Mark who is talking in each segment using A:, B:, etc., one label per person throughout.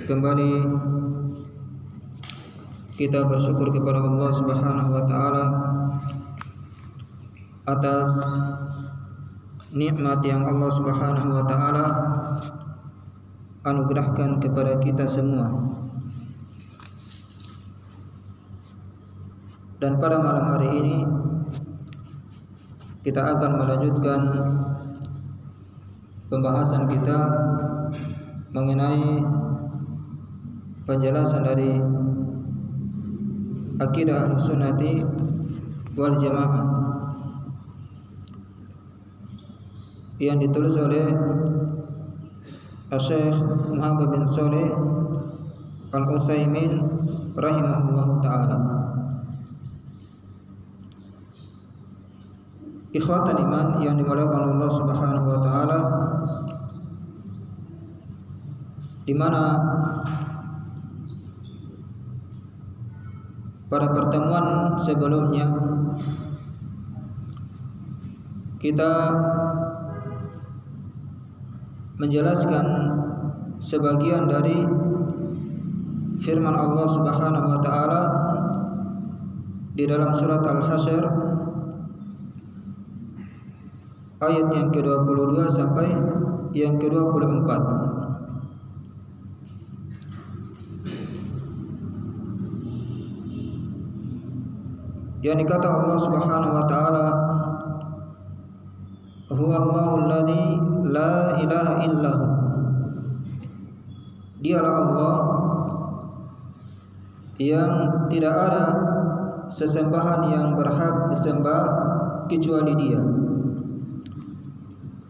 A: Kembali kita bersyukur kepada Allah Subhanahu wa taala atas nikmat yang Allah Subhanahu wa taala anugerahkan kepada kita semua. Dan pada malam hari ini kita akan melanjutkan pembahasan kita mengenai penjelasan dari akidah Ahlussunnati wal Jamaah yang ditulis oleh Syekh Muhammad bin Shalih Al-Utsaimin rahimahullahu taala. Ikhwatan iman yang dimuliakan Allah Subhanahu wa taala, di mana pada pertemuan sebelumnya kita menjelaskan sebagian dari firman Allah Subhanahu wa taala di dalam surat Al-Hasyr ayat yang ke-22 sampai yang ke-24. Yang dikata Allah Subhanahu wa taala, huwallahu alladzi la ilaha illahu. Dialah Allah yang tidak ada sesembahan yang berhak disembah kecuali Dia.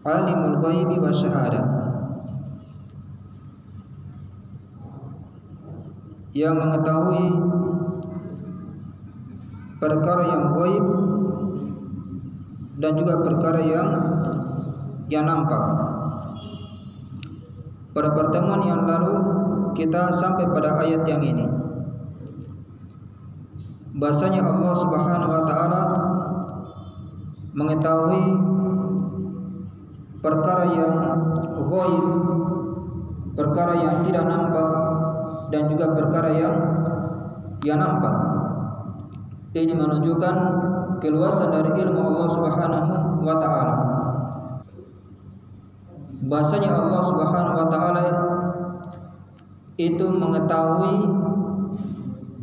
A: Alimul ghaibi wasyahadah, yang mengetahui perkara yang gaib dan juga perkara yang nampak. Pada pertemuan yang lalu kita sampai pada ayat yang ini, bahasanya Allah Subhanahu wa taala mengetahui perkara yang gaib, perkara yang tidak nampak, dan juga perkara yang nampak. Ini menunjukkan keluasan dari ilmu Allah Subhanahu wa taala. Bahasanya Allah Subhanahu wa taala itu mengetahui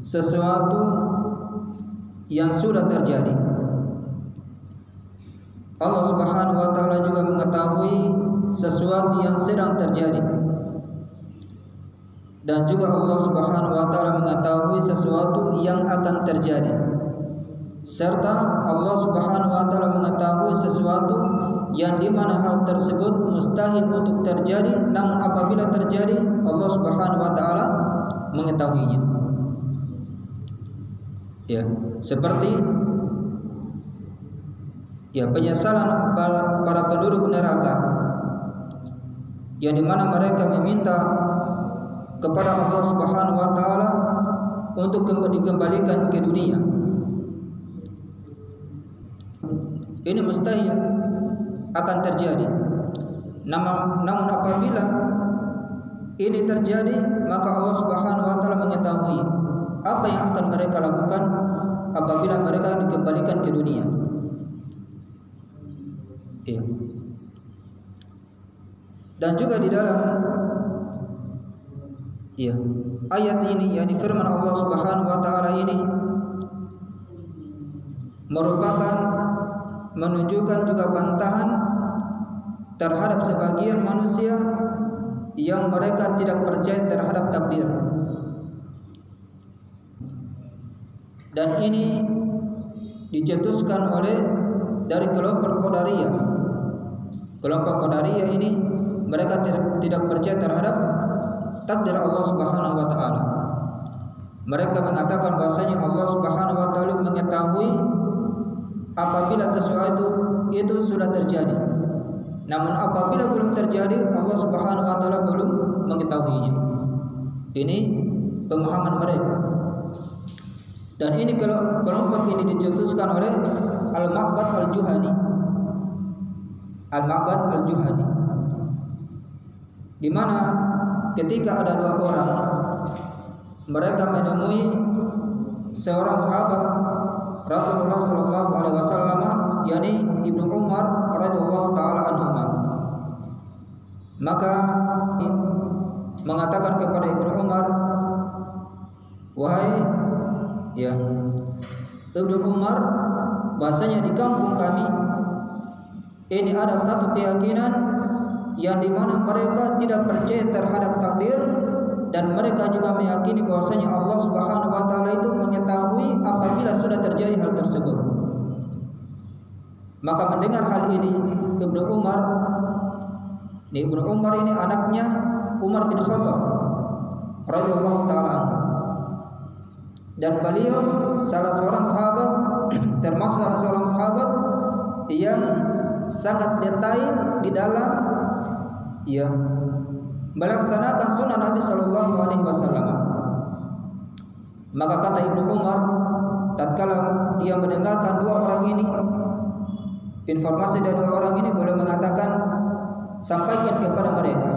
A: sesuatu yang sudah terjadi. Allah Subhanahu wa taala juga mengetahui sesuatu yang sedang terjadi. Dan juga Allah Subhanahu wa taala mengetahui sesuatu yang akan terjadi. Serta Allah Subhanahu wa taala mengetahui sesuatu yang di mana hal tersebut mustahil untuk terjadi, namun apabila terjadi Allah Subhanahu wa taala mengetahuinya. Ya, seperti penyesalan para penduduk neraka, yang di mana mereka meminta kepada Allah Subhanahu wa taala untuk dikembalikan ke dunia. Ini mustahil akan terjadi. Namun apabila ini terjadi, maka Allah Subhanahu wa taala mengetahui apa yang akan mereka lakukan apabila mereka dikembalikan ke dunia. Ya. Dan juga di dalam ayat ini, yakni firman Allah Subhanahu wa taala ini merupakan menunjukkan juga bantahan terhadap sebagian manusia yang mereka tidak percaya terhadap takdir. Dan ini dicetuskan oleh dari kelompok Qadariyah. Kelompok Qadariyah ini mereka tidak percaya terhadap takdir Allah Subhanahu wa taala. Mereka mengatakan bahwasanya Allah Subhanahu wa taala mengetahui apabila sesuatu itu sudah terjadi. Namun apabila belum terjadi, Allah Subhanahu wa taala belum mengetahuinya. Ini pemahaman mereka. Dan ini kelompok ini dicetuskan oleh Al-Ma'bad Al-Juhani. Al-Ma'bad Al-Juhani, di mana ketika ada dua orang mereka menemui seorang sahabat Rasulullah sallallahu alaihi wasallam, yakni Ibnu Umar radhiyallahu taala anhuma. Maka mengatakan kepada Ibnu Umar, wahai Ibnu Umar, bahasanya di kampung kami ini ada satu keyakinan yang dimana mereka tidak percaya terhadap takdir, dan mereka juga meyakini bahwasanya Allah Subhanahu wa taala itu mengetahui apabila sudah terjadi hal tersebut. Maka mendengar hal ini Ibnu Umar ini anaknya Umar bin Khattab radhiyallahu taala anhu, dan beliau salah seorang sahabat termasuk salah seorang sahabat yang sangat detail di dalam melaksanakan sunnah Nabi Sallallahu Alaihi Wasallam. Maka kata Ibnu Umar, tatkala dia mendengarkan dua orang ini, informasi dari dua orang ini, boleh mengatakan, sampaikan kepada mereka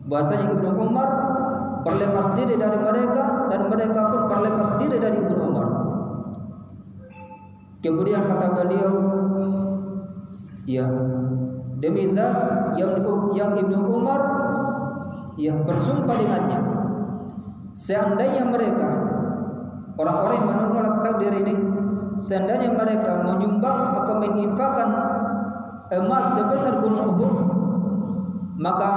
A: bahasanya Ibnu Umar berlepas diri dari mereka, dan mereka pun berlepas diri dari Ibnu Umar. Kemudian kata beliau, demi zat yang Ibnu Umar bersumpah dengannya, seandainya mereka orang-orang yang menolak takdir ini, seandainya mereka menyumbang atau menginfakkan emas sebesar gunung Uhud, maka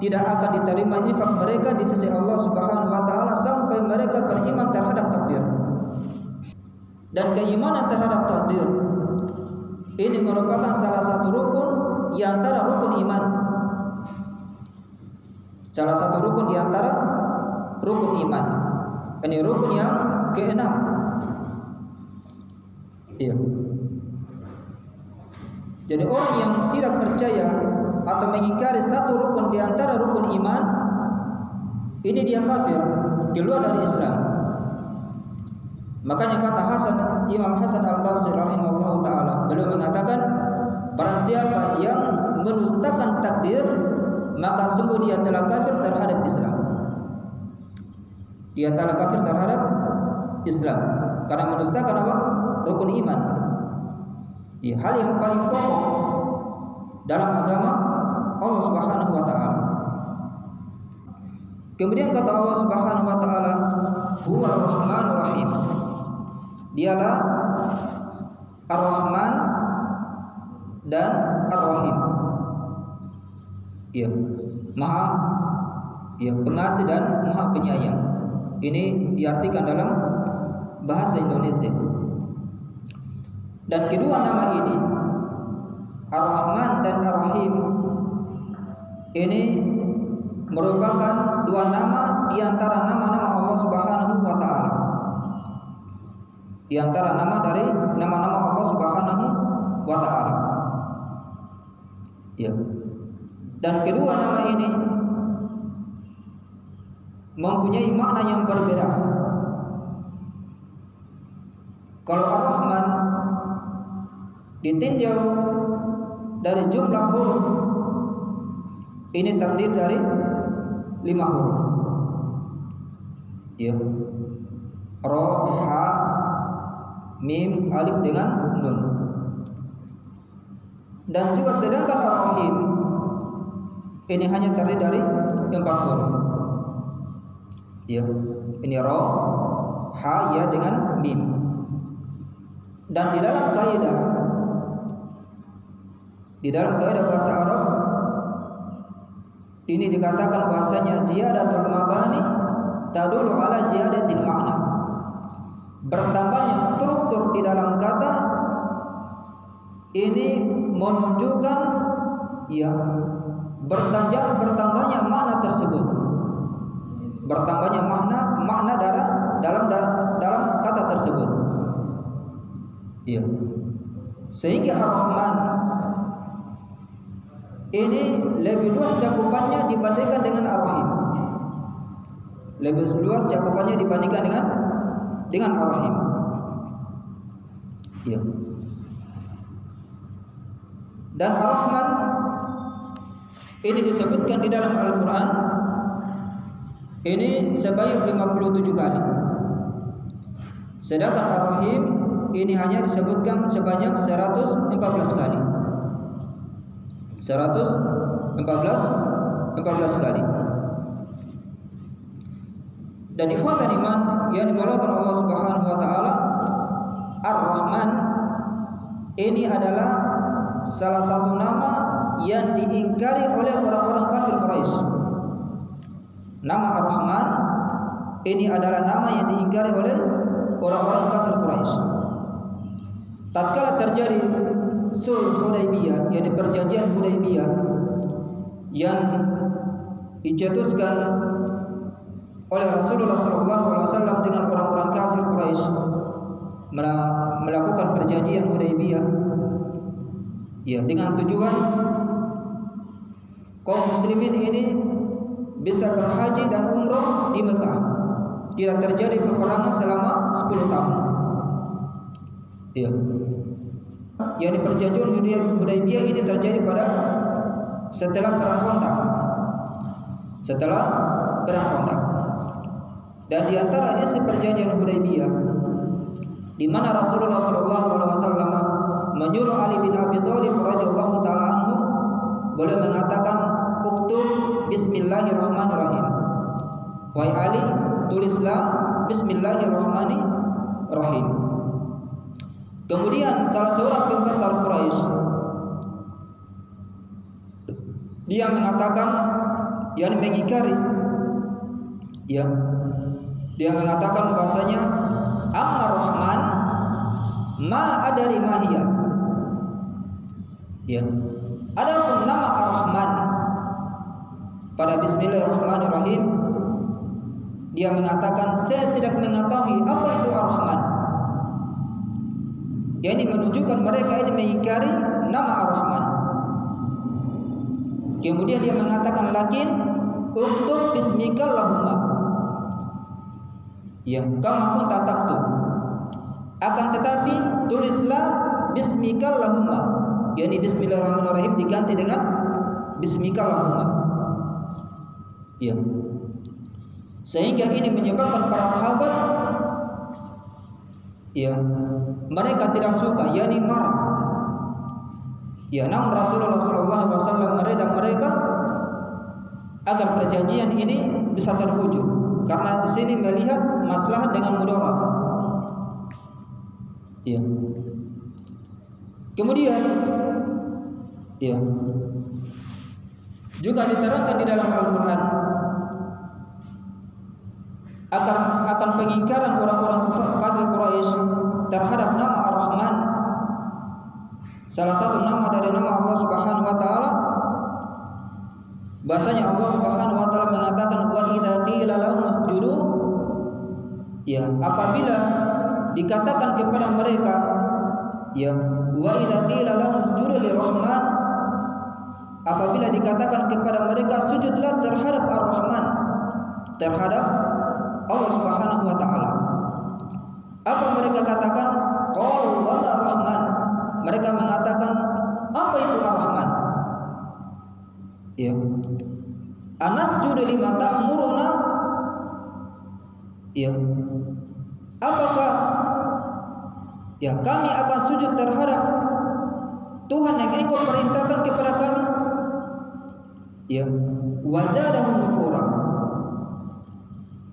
A: tidak akan diterima infak mereka di sisi Allah Subhanahu wa taala sampai mereka beriman terhadap takdir. Dan keimanan terhadap takdir ini merupakan salah satu rukun di antara rukun iman. Salah satu rukun di antara rukun iman. Ini rukun yang ke-6. Jadi orang yang tidak percaya atau mengingkari satu rukun di antara rukun iman, ini dia kafir, keluar dari Islam. Makanya kata Imam Hasan Al-Basri rahimahullah ta'ala, beliau mengatakan, barang siapa yang menustakan takdir, maka sungguh dia telah kafir terhadap Islam. Dia telah kafir terhadap Islam karena mendustakan apa? Rukun iman. Hal yang paling pokok dalam agama Allah Subhanahu wa taala. Kemudian kata Allah Subhanahu wa taala, huwa ar-Rahmanur Rahim. Dialah Ar-Rahman dan Ar-Rahim. Maha pengasih dan Maha penyayang. Ini diartikan dalam bahasa Indonesia. Dan kedua nama ini, Ar-Rahman dan Ar-Rahim, ini merupakan dua nama di antara nama-nama Allah Subhanahu wa taala. Di antara nama dari nama-nama Allah Subhanahu wa taala. Dan kedua nama ini mempunyai makna yang berbeda. Kalau Ar-Rahman ditinjau dari jumlah huruf, ini terdiri dari 5 huruf. Ra, ha, mim, alif dengan nun. Dan juga sedangkan Ar-Rahim ini hanya terdiri dari 4 huruf. Ini ra, ha, ya dengan mim. Dan di dalam kaidah bahasa Arab ini dikatakan bahasanya ziyadatul mabani tadullu ala ziyadatil makna. Bertambahnya struktur di dalam kata ini menunjukkan bertambahnya makna tersebut. Bertambahnya makna dalam kata tersebut. Sehingga Ar-Rahman ini lebih luas cakupannya dibandingkan dengan Ar-Rahim. Lebih luas cakupannya dibandingkan dengan Ar-Rahim. Dan Ar-Rahman ini disebutkan di dalam Al-Quran ini sebanyak 57 kali. Sedangkan Ar-Rahim ini hanya disebutkan sebanyak 114 kali. 114 kali. Dan ikhwatan iman yang dimuliakan Allah Subhanahu wa taala, Ar-Rahman ini adalah salah satu nama yang diingkari oleh orang-orang kafir Quraisy. Nama Ar-Rahman ini adalah nama yang diingkari oleh orang-orang kafir Quraisy. Tatkala terjadi Sulh Hudaybiyah, yakni perjanjian Hudaybiyah yang dicetuskan oleh Rasulullah SAW dengan orang-orang kafir Quraisy, melakukan perjanjian Hudaybiyah, ya, dengan tujuan kaum muslimin ini bisa berhaji dan umrah di Mekah, tidak terjadi peperangan selama 10 tahun. Ya. Yang di perjanjian Hudaybiyah ini terjadi pada setelah perang Khandaq. Dan di antara isi perjanjian Hudaybiyah, di mana Rasulullah SAW menyuruh Ali bin Abi Thalib radhiyallahu taala anhu, boleh mengatakan uktub Bismillahirrahmanirrahim. Wahai Ali, tulislah Bismillahirrahmanirrahim. Kemudian salah seorang pembesar Quraisy, dia mengatakan, yang mengingkari, ya, dia mengatakan bahasanya Amma Rahman ma adari mahiyah. Ya. Adapun nama Ar-Rahman pada Bismillahirrahmanirrahim, dia mengatakan saya tidak mengetahui apa itu Ar-Rahman. Yang menunjukkan mereka ini mengingkari nama Ar-Rahman. Kemudian dia mengatakan lakin untuk bismikallahumma. Ya, kama pun tataktu. Akan tetapi tulislah bismikallahumma. Yani Bismillahirrahmanirrahim diganti dengan bismikallahumma. Ya. Sehingga ini menyebabkan para sahabat, ya, mereka tidak suka, yakni marah. Ya, namun Rasulullah SAW meredam mereka agar perjanjian ini bisa terwujud, karena di sini melihat maslahat dengan mudarat. Ya. Kemudian, ya, juga diterangkan di dalam Al-Quran akan pengingkaran orang-orang kafir Quraisy terhadap nama Ar-Rahman. Salah satu nama dari nama Allah Subhanahu wa taala, bahasanya Allah Subhanahu wa taala mengatakan wa idza qila lahum usjudu, ya, apabila dikatakan kepada mereka, ya, wa idza qila lahum usjudu lirrahman, apabila dikatakan kepada mereka sujudlah terhadap Ar-Rahman, terhadap Allah Subhanahu wa taala, apa mereka katakan? Qalu wa Ar-Rahman. Mereka mengatakan, apa itu Ar-Rahman? Ya. Anasjudu lima ta'muruna? Ya. Apakah, ya, kami akan sujud terhadap Tuhan yang engkau perintahkan kepada kami? Ya. Wazadahum nufura.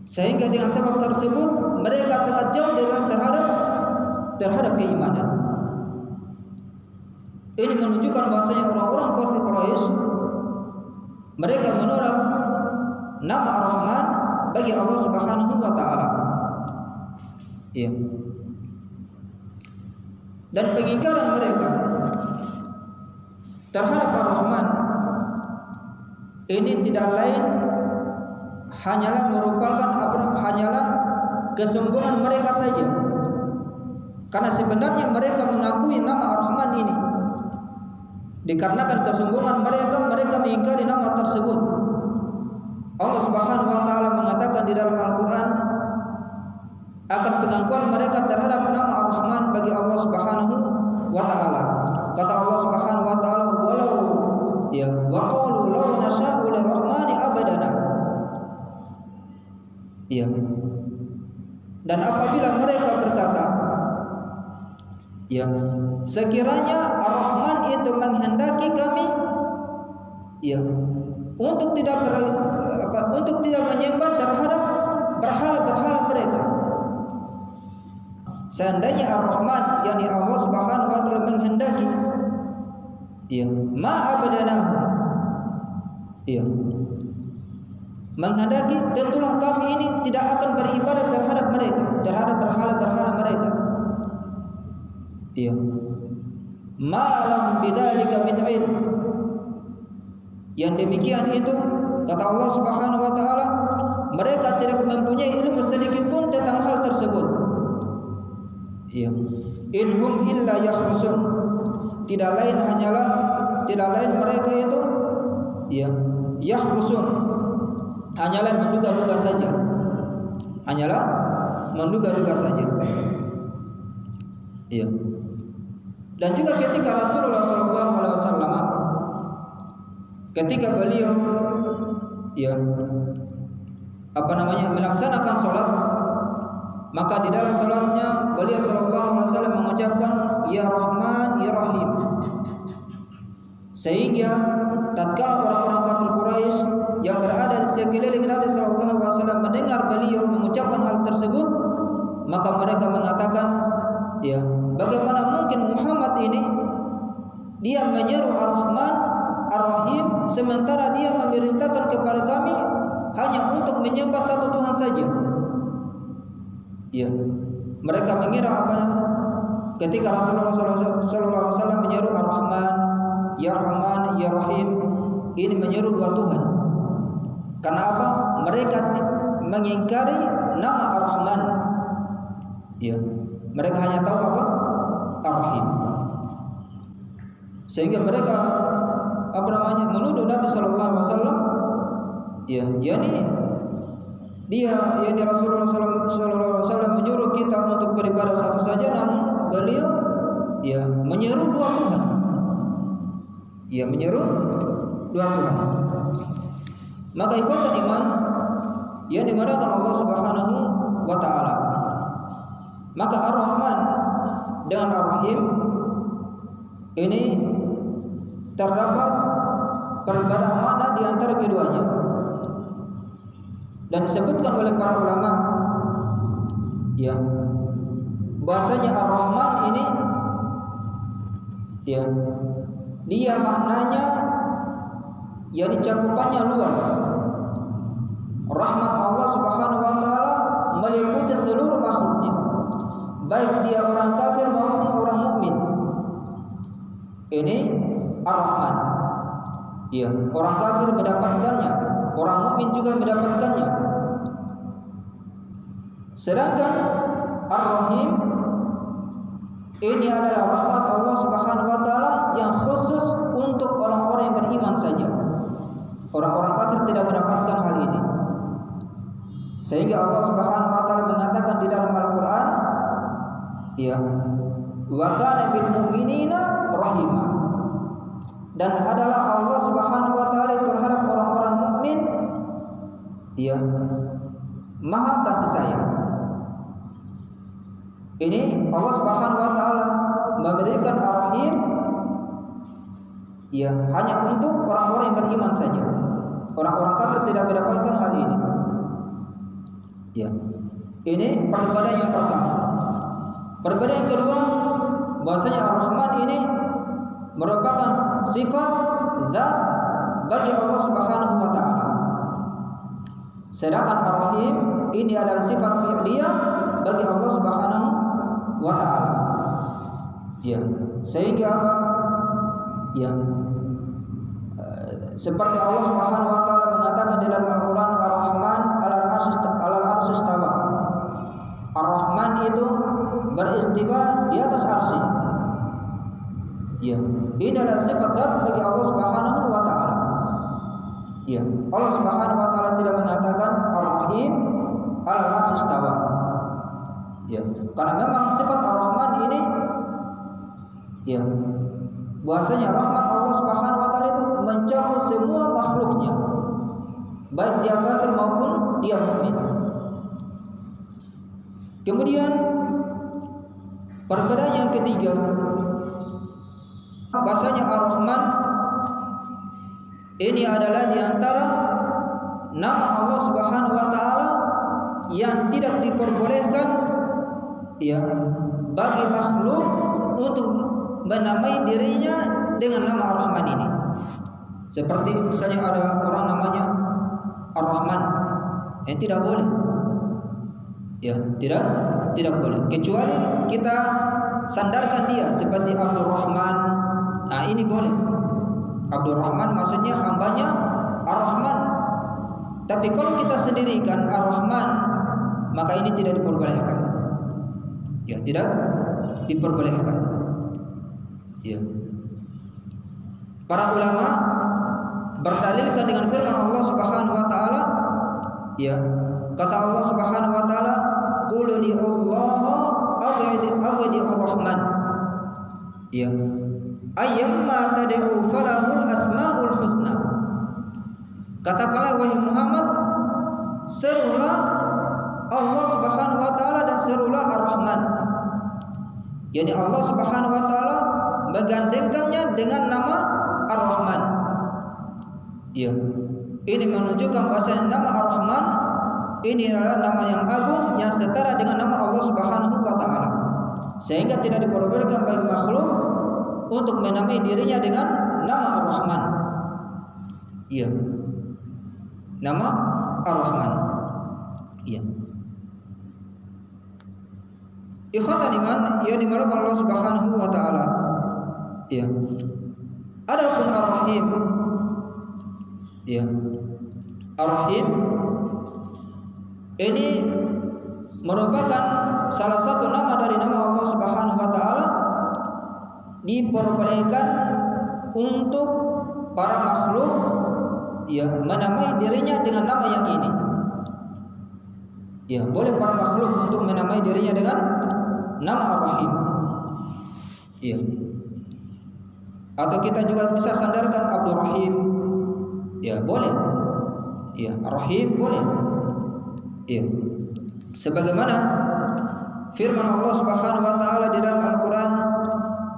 A: Sehingga dengan sebab tersebut mereka sangat jauh terhadap keimanan. Ini menunjukkan bahasanya orang-orang kafir Quraisy, mereka menolak nama Ar-Rahman bagi Allah Subhanahu wa taala. Ya. Dan pengingkaran mereka terhadap Ar-Rahman ini tidak lain hanyalah kesombongan mereka saja. Karena sebenarnya mereka mengakui nama Ar-Rahman ini, dikarenakan kesombongan mereka mengingkari nama tersebut. Allah Subhanahu wa taala mengatakan di dalam Al-Qur'an akan pengakuan mereka terhadap nama Ar-Rahman bagi Allah Subhanahu wa taala. Kata Allah Subhanahu wa taala, walau, ya, wa qalu law nasha'u lirrahmani abadana. Ya. Dan apabila mereka berkata, ya, sekiranya Ar-Rahman itu menghendaki kami, ya, untuk tidak menyembah terhadap berhala-berhala mereka. Seandainya Ar-Rahman, yakni Allah Subhanahu wa taala menghendaki, ya, ma abadanahu, ya, menghendaki, tentulah kami ini tidak akan beribadat terhadap mereka, terhadap berhala-berhala mereka. Ya. Ma lahum bidzalika min ilm. Yang demikian itu, kata Allah Subhanahu wa taala, mereka tidak mempunyai ilmu sedikit pun tentang hal tersebut. Ya. Inhum illa yakhrusun. Tidak lain mereka itu, ya, yakhrusun, hanyalah menduga-duga saja. Hanyalah menduga-duga saja. Iya. Dan juga ketika Rasulullah SAW, ketika beliau, ya, melaksanakan sholat, maka di dalam sholatnya beliau SAW mengucapkan Ya Rahman Ya Rahim, sehingga tatkala orang-orang kafir Quraisy yang berada di sekeliling Nabi SAW mendengar beliau mengucapkan hal tersebut, maka mereka mengatakan, ya, bagaimana mungkin Muhammad ini dia menyeru Ar-Rahman Ar-Rahim sementara dia memerintahkan kepada kami hanya untuk menyembah satu Tuhan saja. Ya, mereka mengira apa ketika Rasulullah SAW menyeru Ar-Rahman Ya Rahim, ini menyeru dua Tuhan. Karena apa? Mereka mengingkari nama Ar-Rahman. Ya, mereka hanya tahu apa? Ar-Rahim. Sehingga mereka menuduh Nabi sallallahu alaihi wasallam, ya, yakni Rasulullah sallallahu alaihi wasallam menyuruh kita untuk beribadah satu saja, namun beliau, ya, menyeru dua Tuhan. Ya, menyeru dua Tuhan. Maka ikhwatan iman yang dimudahkan Allah Subhanahu wa taala, maka Ar-Rahman dengan Ar-Rahim ini terdapat perbedaan makna di antara keduanya. Dan disebutkan oleh para ulama, ya, bahasanya Ar-Rahman ini, ya, dia maknanya, yakni cakupannya luas. Rahmat Allah Subhanahu wa taala meliputi seluruh makhluknya, baik dia orang kafir maupun orang mukmin. Ini Ar-Rahman. Ya, orang kafir mendapatkannya, orang mukmin juga mendapatkannya. Sedangkan Ar-Rahim ini adalah rahmat Allah Subhanahu wa taala yang khusus untuk orang-orang yang beriman saja. Orang-orang kafir tidak mendapatkan hal ini. Sehingga Allah Subhanahu wa taala mengatakan di dalam Al-Qur'an, ya, wa kana bil mu'minina rahima. Dan adalah Allah Subhanahu wa taala terhadap orang-orang mukmin, ya, maha kasih sayang. Ini Allah Subhanahu wa taala memberikan Ar-Rahim, ya, hanya untuk orang-orang yang beriman saja. Orang-orang kafir tidak mendapatkan hal ini. Ya. Ini perbedaan yang pertama. Perbedaan yang kedua, bahwasanya Ar-Rahman ini merupakan sifat zat bagi Allah Subhanahu wa taala. Sedangkan Ar-Rahim ini adalah sifat fi'liyah bagi Allah Subhanahu wa taala. Ya, sehingga apa? Ya. Seperti Allah Subhanahu wa taala mengatakan di dalam Al-Qur'an, Ar-Rahman 'alal arsy istawa. Ar-Rahman itu beristiwa di atas arsy. Ya, ini adalah sifat zat bagi Allah Subhanahu wa taala. Ya, Allah Subhanahu wa taala tidak mengatakan Ar-Rahim 'alal arsy istawa. Ya, karena memang sifat Ar-Rahman ini, ya, bahwasanya rahmat Allah Subhanahu wa taala itu mencakup semua makhluknya, baik dia kafir maupun dia mukmin. Kemudian perbedaan yang ketiga, bahasanya Ar-Rahman ini adalah di antara nama Allah Subhanahu wa taala yang tidak diperbolehkan ya bagi makhluk untuk menamai dirinya dengan nama Ar-Rahman ini. Seperti misalnya ada orang namanya Ar-Rahman, yang tidak boleh. Ya, tidak boleh. Kecuali kita sandarkan dia seperti Abdul Rahman. Nah, ini boleh. Abdul Rahman maksudnya hambanya Ar-Rahman. Tapi kalau kita sendirikan Ar-Rahman, maka ini tidak diperbolehkan. Ya, tidak diperbolehkan. Ya. Para ulama berdalilkan dengan firman Allah Subhanahu wa taala, ya. Kata Allah Subhanahu wa taala, "Qul li Allah abdi ar-Rahman." Ya. Ayyamma tad'u falahul asmaul husna. Katakanlah wahai Muhammad, serulah Allah Subhanahu wa taala dan serulah Ar-Rahman. Yani Allah Subhanahu wa taala menggandengkannya dengan nama Ar-Rahman. Ya. Ini menunjukkan bahwa nama Ar-Rahman ini adalah nama yang agung yang setara dengan nama Allah Subhanahu wa taala. Sehingga tidak diperbolehkan bagi makhluk untuk menamai dirinya dengan nama Ar-Rahman. Iya. Nama Ar-Rahman. Iya. Ikhwatan iman yang dimuliakan Allah Subhanahu wa taala. Iya. Adapun Ar-Rahim. Iya. Ar-Rahim ini merupakan salah satu nama dari nama Allah Subhanahu wa taala, diperbolehkan untuk para makhluk ya menamai dirinya dengan nama yang ini. Ya, boleh para makhluk untuk menamai dirinya dengan nama Ar-Rahim. Ya. Atau kita juga bisa sandarkan Abdul Rahim. Ya, boleh. Ya, Ar-Rahim boleh. Ya. Sebagaimana firman Allah Subhanahu wa taala di dalam Al-Qur'an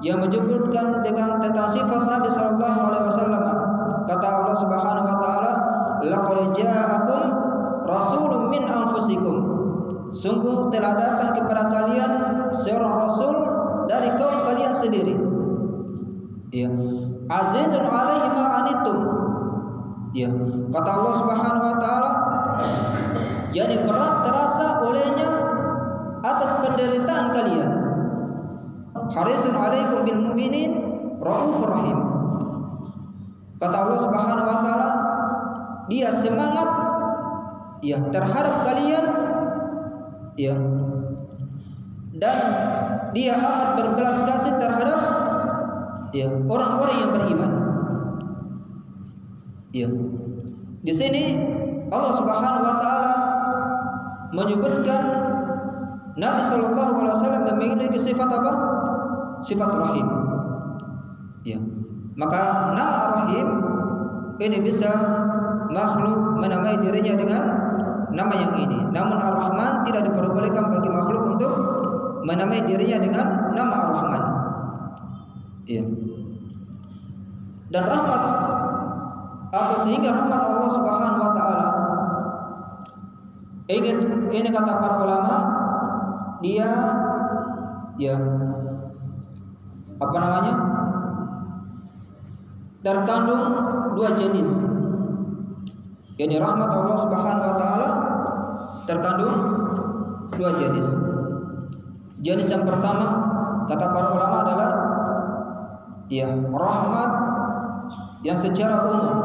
A: yang menyebutkan tentang sifat Nabi sallallahu alaihi wasallam. Kata Allah Subhanahu wa taala, "Laqad ja'akum rasulun min anfusikum." Sungguh telah datang kepada kalian seorang rasul dari kaum kalian sendiri. Ya. Azizun 'alaihi ma 'anittum. Ya. Kata Allah Subhanahu wa taala, jadi berat terasa olehnya atas penderitaan kalian. Harisun 'alaikum bil mu'minin raufur rahim. Kata Allah Subhanahu wa taala, dia semangat ya terhadap kalian ya, dan dia amat berbelas kasih terhadap ya orang-orang yang beriman. Ya. Di sini Allah Subhanahu wa taala menyebutkan Nabi sallallahu alaihi wasallam memiliki sifat apa? Sifat rahim. Ya. Maka nama Ar-Rahim ini bisa makhluk menamai dirinya dengan nama yang ini. Namun Ar-Rahman tidak diperbolehkan bagi makhluk untuk menamai dirinya dengan nama Ar-Rahman. Ya. Dan rahmat atau sehingga rahmat Allah Subhanahu wa taala ini kata para ulama, dia ya apa namanya? Terkandung dua jenis. Yani rahmat Allah Subhanahu wa taala terkandung dua jenis. Jenis yang pertama kata para ulama adalah ya rahmat yang secara umum.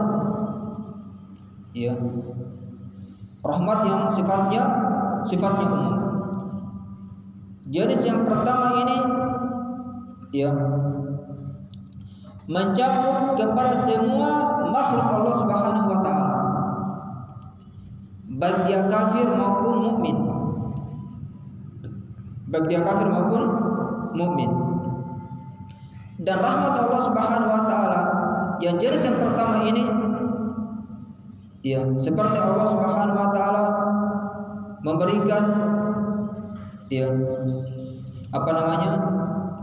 A: Ya. Rahmat yang sifatnya umum. Jenis yang pertama ini ya mencakup kepada semua makhluk Allah Subhanahu wa taala, baik dia kafir maupun mukmin. Baik dia kafir maupun mukmin. Dan rahmat Allah Subhanahu wa taala yang jenis yang pertama ini ya seperti Allah Subhanahu wa taala memberikan ya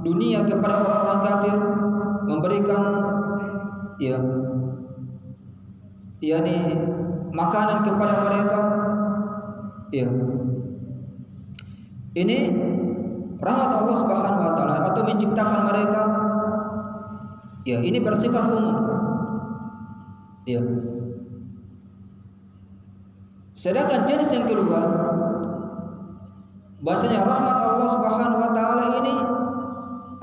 A: dunia kepada orang-orang kafir, memberikan makanan kepada mereka. Ini rahmat Allah Subhanahu wa taala, atau menciptakan mereka. Ini bersifat umum. Sedangkan jenis yang kedua, bahasanya rahmat Allah Subhanahu wa taala ini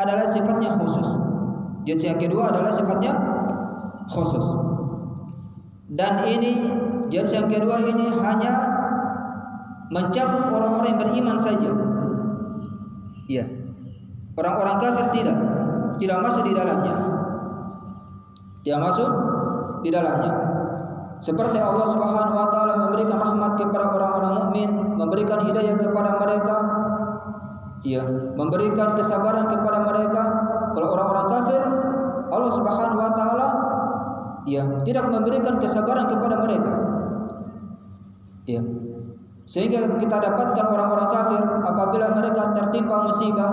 A: adalah sifatnya khusus. Jenis yang kedua adalah sifatnya khusus. Dan ini jenis yang kedua ini hanya mencakup orang-orang yang beriman saja. Orang-orang kafir tidak masuk di dalamnya. Tidak masuk di dalamnya. Seperti Allah Subhanahu wa taala memberikan rahmat kepada orang-orang mukmin, memberikan hidayah kepada mereka, memberikan kesabaran kepada mereka. Kalau orang-orang kafir, Allah Subhanahu wa taala tidak memberikan kesabaran kepada mereka. Sehingga kita dapatkan orang-orang kafir apabila mereka tertimpa musibah,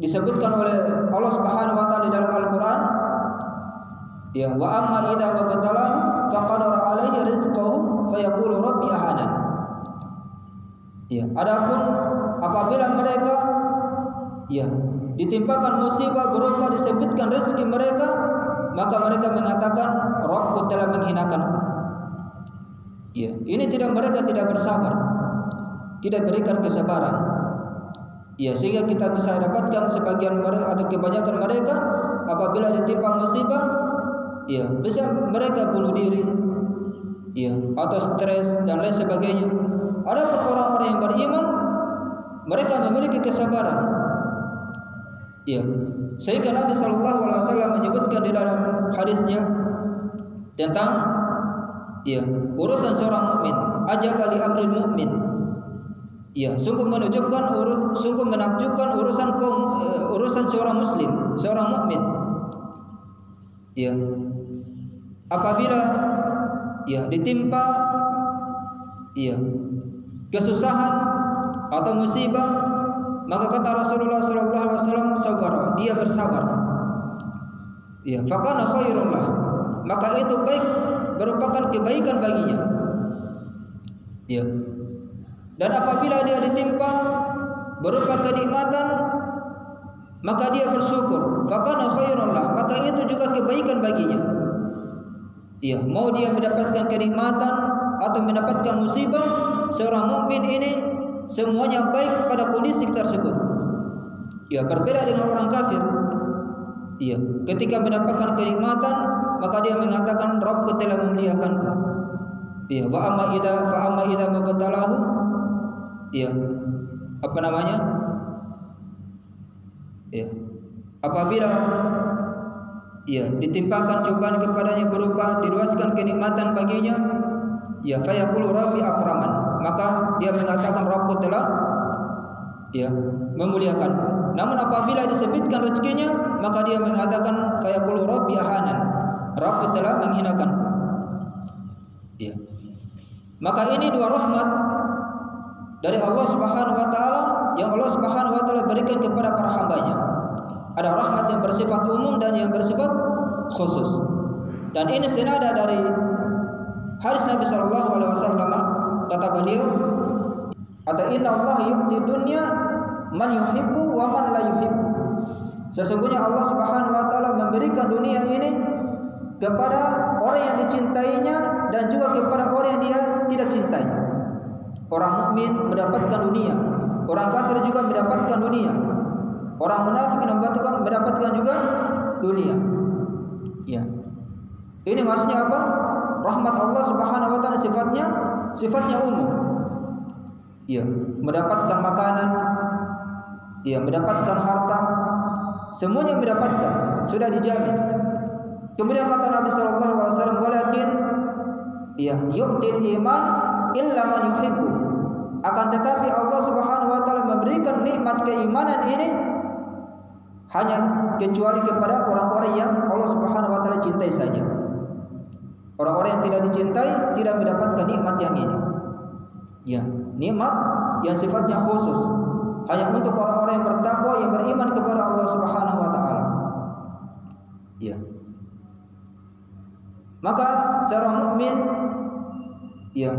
A: disebutkan oleh Allah Subhanahu wa taala di dalam Al-Qur'an, wa amma idza mabtalahu faqadara alaihi rizqahu fayaqulu rabbi ahanan. Adapun apabila mereka ditimpakan musibah berupa disebutkan rezeki mereka, maka mereka mengatakan Rabbku telah menghinakanku. Ini mereka tidak bersabar, tidak berikan kesabaran. Sehingga kita bisa dapatkan sebagian mereka atau kebanyakan mereka apabila ditimpa musibah, bisa mereka bunuh diri, atau stres dan lain sebagainya. Adapun orang-orang yang beriman, mereka memiliki kesabaran. Sehingga Nabi Shallallahu Alaihi Wasallam menyebutkan di dalam hadisnya tentang urusan seorang mukmin, ajaba li amril mukmin. Sungguh menakjubkan urusan seorang muslim, seorang mukmin. Apabila ditimpa kesusahan atau musibah, maka kata Rasulullah sallallahu alaihi wasallam, sabar, dia bersabar. Fakana khairun lah, maka itu baik, merupakan kebaikan baginya. Dan apabila dia ditimpa berupa kenikmatan, maka dia bersyukur. Fakana khairun lah, maka itu juga kebaikan baginya. Mau dia mendapatkan kenikmatan atau mendapatkan musibah, seorang mukmin ini semuanya baik pada kondisi tersebut. Berbeda dengan orang kafir. Ketika mendapatkan kenikmatan, maka dia mengatakan Rabbku telah memuliakanku. Wa amma idza mabtalahu, apabila ditimpakan cobaan kepadanya berupa diluaskan kenikmatan baginya, fayaqulu rabbi akraman, maka dia mengatakan Rabbku telah memuliakanku. Namun apabila disebutkan rezekinya, maka dia mengatakan fayaqulu rabbi ahanan, Rabbku telah menghinakanku. Maka ini dua rahmat dari Allah Subhanahu wa taala yang Allah Subhanahu wa taala berikan kepada para hambanya. Ada rahmat yang bersifat umum dan yang bersifat khusus. Dan ini senada dari hadis Nabi sallallahu alaihi wasallam, kata beliau, "Ata inna Allah yu'ti dunya man yuhibbu wa man la yuhibbu." Sesungguhnya Allah Subhanahu wa taala memberikan dunia ini kepada orang yang dicintainya dan juga kepada orang yang dia tidak cintai. Orang mukmin mendapatkan dunia, orang kafir juga mendapatkan dunia. Orang munafik mendapatkan juga dunia. Ini maksudnya apa? Rahmat Allah Subhanahu wa taala sifatnya umum. Mendapatkan makanan, mendapatkan harta, semuanya mendapatkan, sudah dijamin. Kemudian kata Nabi sallallahu alaihi wasallam, walakin yu'til iman illa man yuhibbu. Akan tetapi Allah Subhanahu wa taala memberikan nikmat keimanan ini hanya kecuali kepada orang-orang yang Allah Subhanahu wa taala cintai saja. Orang-orang yang tidak dicintai tidak mendapatkan nikmat yang ini. Ya, nikmat yang sifatnya khusus hanya untuk orang-orang yang bertakwa, yang beriman kepada Allah Subhanahu wa taala. Ya. Maka seorang mukmin ya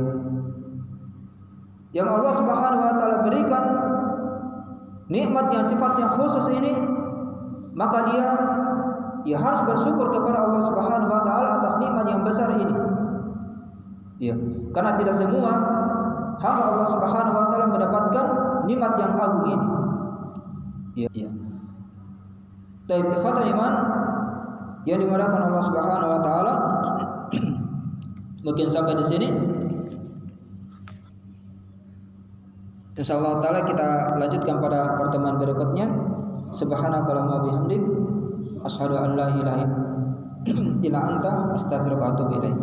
A: yang Allah Subhanahu wa taala berikan nikmat yang sifatnya khusus ini, maka dia harus bersyukur kepada Allah Subhanahu wa taala atas nikmat yang besar ini. Ya, karena tidak semua hamba Allah Subhanahu wa taala mendapatkan nikmat yang agung ini. Ya. Taib ikhwatul iman yang dimuliakan Allah Subhanahu wa taala, mungkin sampai di sini. Insyaallah taala kita lanjutkan pada pertemuan berikutnya. Subhanakallahumma bihamdik asyhadu an la ilaha illa anta astaghfiruka wa atubu ilaik.